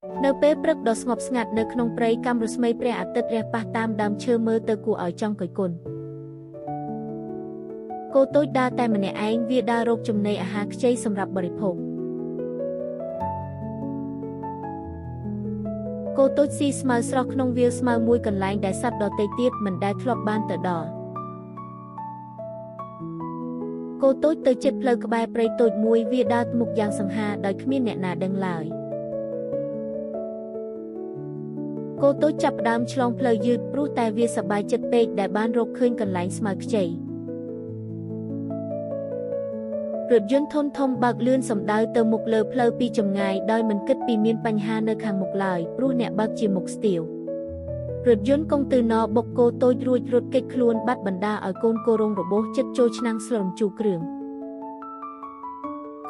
Nơiពេលព្រឹកដ៏ស្ងប់ស្ងាត់នៅក្នុងព្រៃកាំរស្មីព្រះអាទិត្យរះប៉ះតាមដើមឈើមើលទៅគួរឲ្យចង់គយគន់គោតូចដើរតែម្នាក់ឯងវាដើររកចំណីអាហារខ្ចីសម្រាប់បរិភោគគោតូចស៊ីស្មៅស្រស់ក្នុងវាលស្មៅមួយកន្លែងដែលសត្វដទៃទៀតមិនដែលធ្លាប់បានទៅដល់គោតូចទៅជិតផ្លូវក្បែរព្រៃតូចមួយវាដើរមុខយ៉ាងសង្ហាដោយគ្មានអ្នកណាដឹងឡើយគោតូចចាប់ផ្ដើមឆ្លងផ្លូវយឺតព្រោះតែវាសប្បាយចិត្តពេកដែលបានរកឃើញកន្លែងស្មៅខ្ចីរថយន្តធំធំបើកលឿនសម្ដៅទៅមុខលើផ្លូវពីចម្ងាយដោយមិនគិតពីមានបញ្ហានៅខាងមុខឡើយព្រោះអ្នកបើកជាមុខស្ទាវរថយន្តកុងតឺន័របុកគោតូចរួចរត់គេចខ្លួនបាត់បណ្ដាឲ្យកូនគោរងរបួសចិត្តចូលឆ្នាំងស្លរំជូរគ្រឿង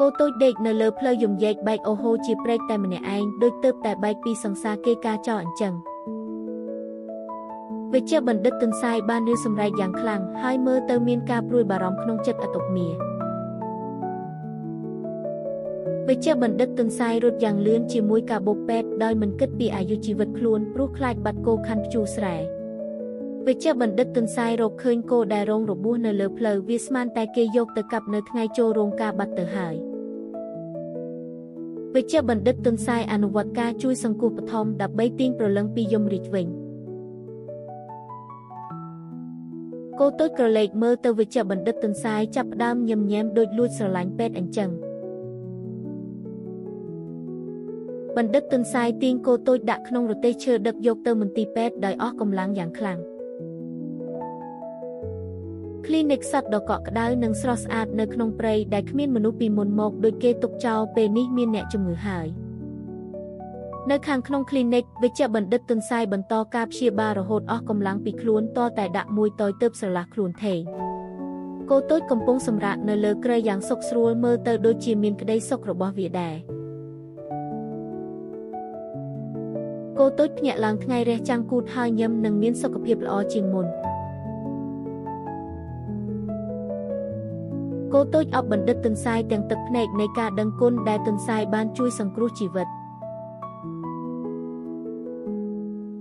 គោតូចដេកនៅលើផ្លូវយំយ៉ែកបែកអូហូជាព្រែកតែម្នាក់ឯងដូចទើបតែបែកពីសង្សារគេការចោលអញ្ចឹងវិជ្ជបណ្ឌិតទន្សាយបានឮសម្រែកយ៉ាងខ្លាំងហើយមើលទៅមានការព្រួយបារម្ភក្នុងចិត្តអតុមាវិជ្ជបណ្ឌិតទន្សាយរត់យ៉ាងលឿនជាមួយកាបូបពេទ្យដោយមិនគិតពីអាយុជីវិតខ្លួនព្រោះខ្លាចបាត់គោខាន់ព្យូស្រែវិជ្ជបណ្ឌិតទន្សាយរកឃើញគោដែលរងរបួសនៅលើផ្លូវវាស្មានតែគេយកទៅកាប់នៅថ្ងៃចូលរោងការបាត់ទៅហើយវិជ្ជបណ្ឌិតទន្សាយអនុវត្តការជួយសង្គ្រោះបឋមដើម្បីទាញព្រលឹងពីយមរាជវិញគោតូចក្រឡេកមើលទៅវិជ្ជបណ្ឌិតទន្សាយចាប់ផ្ដើមញឹមញែមដូចលួចស្រឡាញ់ពេទ្យអញ្ចឹងបណ្ឌិតទន្សាយទាញគោតូចដាក់ក្នុងរទេះឈើដឹកយកទៅមន្ទីរពេទ្យដោយអស់កម្លាំងយ៉ាងខ្លាំងគ្លីនិកសត្វដ៏កក់ក្ដៅនិងស្រស់ស្អាតនៅក្នុងព្រៃដែលគ្មានមនុស្សពីមុនមកដូចគេទុកចោលពេលនេះមានអ្នកជំងឺហើយនៅខាងក្នុងគ្លីនិកវិជ្ជបណ្ឌិតទន្សាយបន្តការព្យាបាលរហូតអស់កម្លាំងពីខ្លួនតតែដាក់មួយតយទើបស្រឡះខ្លួនថេគោតូចកំពុងសម្រាកនៅលើគ្រែយ៉ាងសុខស្រួលមើលទៅដូចជាមានក្តីសុខរបស់វាដែរគោតូចភ្ញាក់ឡើងថ្ងៃរះចាំងគូតហើយញឹមនឹងមានសុខភាពល្អជាងមុនគោតូចអបបណ្ឌិតទន្សាយទាំងទឹកភ្នែកនៃការដឹងគុណដែលទន្សាយបានជួយសង្គ្រោះជីវិត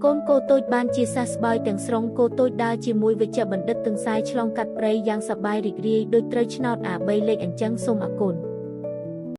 កូនគោតូចបានជាសះស្បើយទាំងស្រុងគោតូចដើរជាមួយវិជ្ជបណ្ឌិតទន្សាយឆ្លងកាត់ព្រៃយ៉ាងសប្បាយរីករាយដូចត្រូវឆ្នោតអា3លេខអញ្ចឹងសូមអរគុណ